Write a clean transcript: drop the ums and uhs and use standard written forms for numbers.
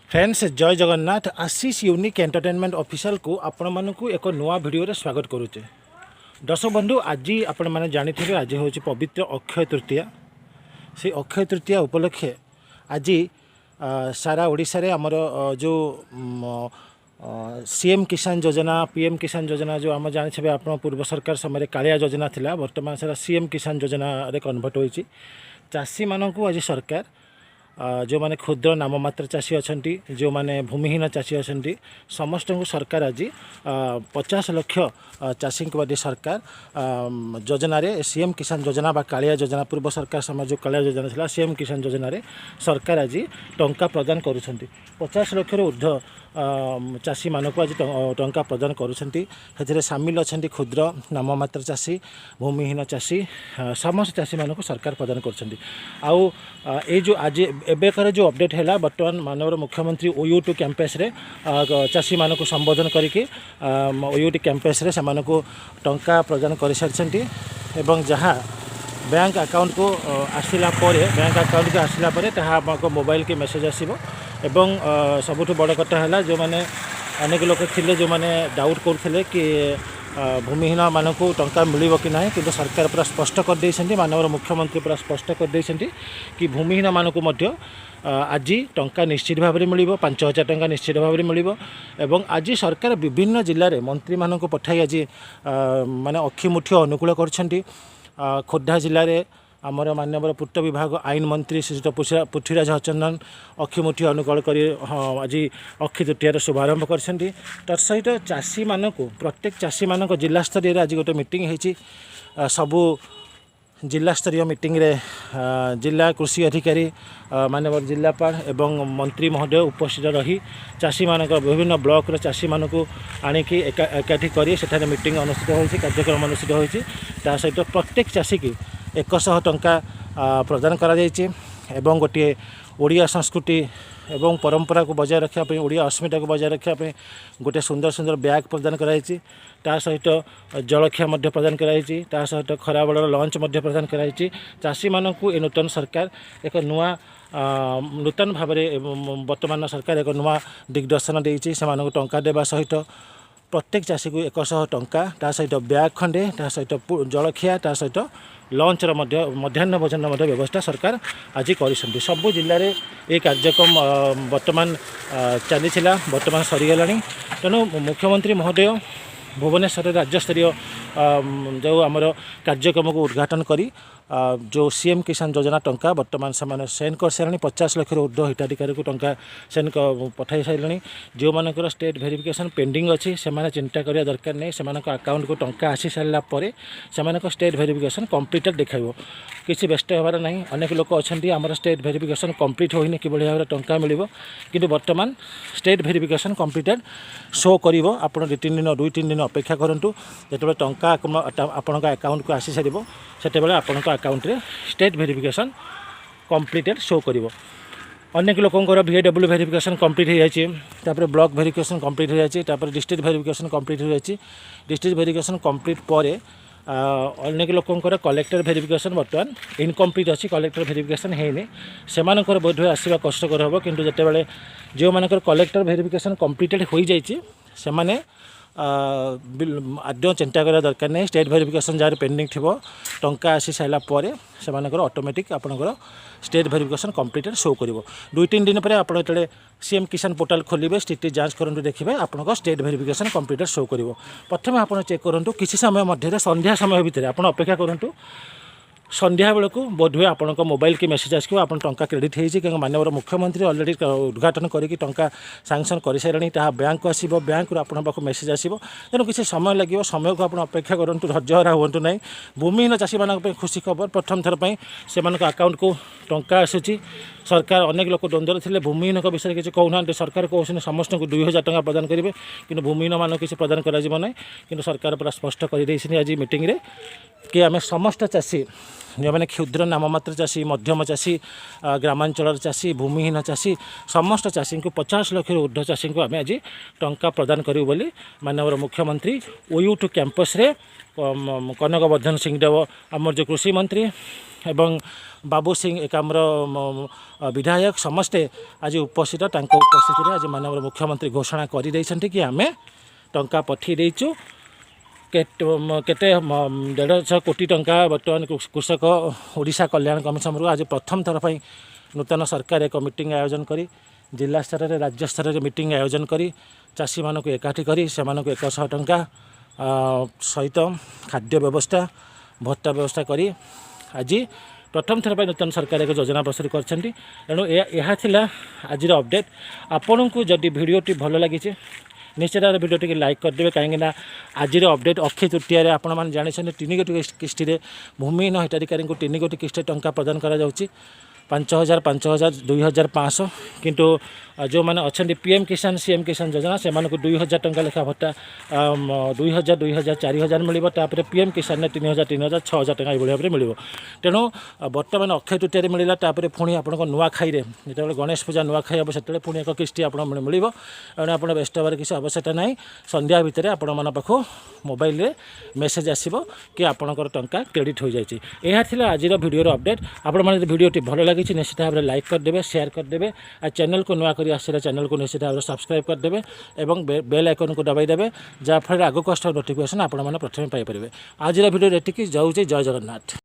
Friends जय जगन्नाथ आशीष unique entertainment official को आपण मानकु एक नुआ वीडियो रे स्वागत करुचे। दर्शक बंधु आज आपण माने जानिथिबे आज होची पवित्र अक्षय तृतीया। से अक्षय तृतीया उपलक्षे आज सारा ओडिशा रे हमर जो सीएम किसान योजना पीएम किसान योजना जो आम जानिथिबे आपण पूर्व सरकार समय कालिया योजना थिला वर्तमान सारा सीएम किसान योजना रे कन्वर्ट होईची। चाषी मानकु आज सरकार जो माने क्षुद्र नाममात्र चाषी अच्छा जो माने भूमिहीन चाषी अच्छा समस्त को सरकार आज 50 लाख चाषी बादी सरकार योजना रे सीएम किसान योजना बा कालिया योजना पूर्व सरकार समय जो कालिया योजना था सीएम किसान योजना रे सरकार आज टंका प्रदान करुछंती 50 लाख ऊर्ध्व चाषी मानक आज टंका प्रदान करुछंती। सामिल अच्छा क्षुद्र नाममात्र चाषी भूमिहीन चाषी समस्त चाषी मानक सरकार प्रदान करुछंती। आउ ए जो आज एबेकर जो अपडेट है बर्तमान मानवर मुख्यमंत्री ओयूटी कैंपस रे चाषी मानक संबोधन करके ओयूटी कैंपस रे को टंका प्रदान कर सारी एवं जहाँ बैंक अकाउंट को आसला बैंक अकाउंट को आसला आपको मोबाइल के मेसेज आसो एवं सबुठ बड़ कथा है जो मैंने अनेक लोग थे जो मैंने डाउट करते कि भूमिहीन मानक टंका मिल कि ना कि सरकार पूरा स्पष्ट कर देइछन्ती मानवर मुख्यमंत्री पूरा स्पष्ट कर देइछन्ती कि भूमिहीन मानक आज टंका निश्चित भाव में मिल 5000 टंका निश्चित भाव में मिल एवं आज सरकार विभिन्न जिले में मंत्री मानक पठाई आज माने अक्षिमुठी अनुकूल करछन्ती। खोर्धा जिले में आमर माननीय पूर्त विभाग आईन मंत्री श्रीजुत पृथ्वीराज चंदन अक्षिमुठी अनुकूल कर आज अक्षय तृतीयार शुभारंभ करछन्ती। तत्सहित चाषी मानक प्रत्येक चाषी मानक जिला स्तरीय आज गोटे मीटिंग होती सबू जिला स्तरीय मीटिंग रे जिला कृषि अधिकारी माननीय जिलापाल एवं मंत्री महोदय उपस्थित रही चाषी मानक विभिन्न ब्लॉक रे चाषी मानक आनिकी एकाठी करी सेठारे मीटिंग अनुष्ठित होइछि कार्यक्रम अनुष्ठित होइछि। ता सहित प्रत्येक चाषी की 100 टंका प्रदान करा जायछि एवं गोटे ओडिया संस्कृति एवं परंपरा को बजाय रखापी ओडिया अस्मिता को बजाय रखापी गोटे सुंदर सुंदर बैग प्रदान कराई ता सहित जलखिया प्रदान कराई ता सहित खराबड़ लंच प्रदान कराई। चाषी मानक ए नूतन सरकार एक नुआ नूतन भाव में वर्तमान सरकार एक नुआ दिग्दर्शन देइछि से टंका देवा सहित प्रत्येक चाषी को 100 टंका ता सहित बैग खंडे ता सहित जलखिया ता सहित लंचर मध्याह्न भोजन व्यवस्था सरकार आज कर सबू जिले में ये कार्यक्रम वर्तमान चली वर्तमान सरीगला। तेणु मुख्यमंत्री महोदय भुवनेश्वर राज्यस्तरीय जो आमर कार्यक्रम को उद्घाटन करी जो सीएम किसान योजना टंका वर्तमान से सेंड कर सारे 50 लाख ऊर्ध्व हिताधिकारी को टंका सेंड पठाई सारे जो मानकर स्टेट वेरिफिकेशन पेंडिंग अच्छी से चिंता करिया दरकार नहीं से अकाउंट को टंका आसी सारा से स्टेट वेरिफिकेशन कंप्लीटेड देखो किसी व्यस्त होबार नहीं। अनेक लोक अच्छा आमर स्टेट वेरिफिकेशन कंप्लीट होनी कि भाव टंका मिल कि वर्तमान स्टेट वेरिफिकेशन कंप्लीटेड शो कर आप 2-3 दिन अपेक्षा करूँ जो टंका आपण अकाउंट को आसी सार से आपण अकाउंट रे स्टेट वेरिफिकेशन कंप्लीटेड शो करिवो। अनेक लोकंकर VAW वेरिफिकेशन कंप्लीट हो जाए ब्लॉक वेरिफिकेशन कंप्लीट हो जाए डिस्ट्रिक्ट वेरिफिकेशन कंप्लीट हो जाए डिस्ट्रिक्ट वेरिफिकेशन कंप्लीट पर अनेक लोकंकर कलेक्टर वेरिफिकेशन वर्तमान इनकम्प्लीट अच्छी कलेक्टर वेरिफिकेशन है सेमानकर बोध आसवा कष्टकर हम किंतु जितेबाला जो मानकर कलेक्टर वेरिफिकेशन कंप्लीटेड हो जाए से आद्य चिंता करा दरकार नहीं। स्टेट वेरिफिकेशन जार पेंडिंग थी टंका आसी सारापर से ऑटोमेटिक आपंकर स्टेट वेरिफिकेशन कंप्लीटेड शो कर 2-3 दिन पर आप सीएम किसान पोर्टाल खोलिए स्थिति जांच करूँ देखिए आपंकर स्टेट वेरिफिकेशन कंप्लीटेड शो कर प्रथम आप चेक करूँ किसी समय मध्य संध्या समय भितर आप अपेक्षा करूँ संध्या बेलू बोधहुए आपण मोबाइल की मेसेज आसो आप टंका क्रेडिट होती क्योंकि माननीय मुख्यमंत्री ऑलरेडी उद्घाटन करके टंका सांक्शन कर सारे बैंक को आसो बैंक आपण पाक मेसेज आसो तेणु किसी समय लगे समय को आप अपेक्षा करूँ धैर्यहरा हूँ ना। भूमिहीन चाषी मान खुशी खबर प्रथम थर पर से अकाउंट को टंका आसूँ सरकार अनेक लोक द्वंद्व थे भूमिहीन विषय किसी कहना सरकार कहते समस्त को 2000 टंका प्रदान करेंगे कि भूमिहीन मान किसी प्रदान कर सरकार पूरा स्पष्ट कर आज मीटिंग रे कि आम समस्त चाषी जो मैंने क्षुद्र नाममात्र चाषी मध्यम चाषी ग्रामांचल चाषी भूमिहीन चाषी समस्त चाषी को 50 लाख ऊर्ध्व चाषी को आम आज टंका प्रदान करूँ बोली माननीय मुख्यमंत्री OU2 कैंपस रे कनक वर्धन सिंहदेव आमर जो कृषि मंत्री एवं बाबू सिंह एकाम्र विधायक समस्ते आज उपस्थित उपस्थित आज माननीय मुख्यमंत्री घोषणा कर कि आम टंका पठे देचु केते 150 कोटी टंका बर्तमान कृषक ओडिशा कल्याण कमिशन रू आज प्रथम थर पर नूतन सरकार एक मीटिंग आयोजन करी जिला स्तर में राज्य स्तर में मीटिंग आयोजन करी चाषी मानक एकाठी करी से 100 टंका सहित खाद्य व्यवस्था भत्ता व्यवस्था करी आज प्रथम थर पर नूतन सरकार एक योजना प्रस्तुत करेणु यह आज अपडेट आपण को जदि भिडियोटी भल लगी निश्चित भाव भिडियो टी लाइक करदे कहीं आज अपडेट अक्षय तृतीय आपण मैंने जानते 3 गोटी किस्ती भूमिहीन हिताधिकारी को 3 गोटी किस्ती टंका प्रदान करा 5,000 5,000 2,500 किंतु जो मैंने अच्छा PM किसान CM किसान योजना से 2,000 टंका लेखा भत्ता 2,000 2,000 4,000 मिल तापर PM किसान ने 3,000 3,000 6,000 टंका ये भाव में मिल तेणु बर्तमान अक्षय तृतीय मिलला तापर पुणी आप नुआखाई जो गणेश पूजा नुआखाई हम से पुणी एक किस्ती आप मिल तेणु आप व्यस्त हमारे किसी आवश्यकता ना संध्या भितर आपण मन पाख मोबाइल रे मेसेज आसो कि आपणकर टंका क्रेडिट हो जाए यह आज भिडियो अपडेट आपण मैंने भिडियोटी भल लगी निश्चित भाव में लाइक करदे शेयर करदे आ चैनल को नुआ कर आसले चैनल को निश्चित भाव में सब्सक्राइब करदे और बेल आइकन को दबाईदेवे जहाँफल आगक नोटिफिकेशन आपण मैंने प्रथम पाइपर आज भिडियो एटिक जाऊँगी जय जगन्नाथ।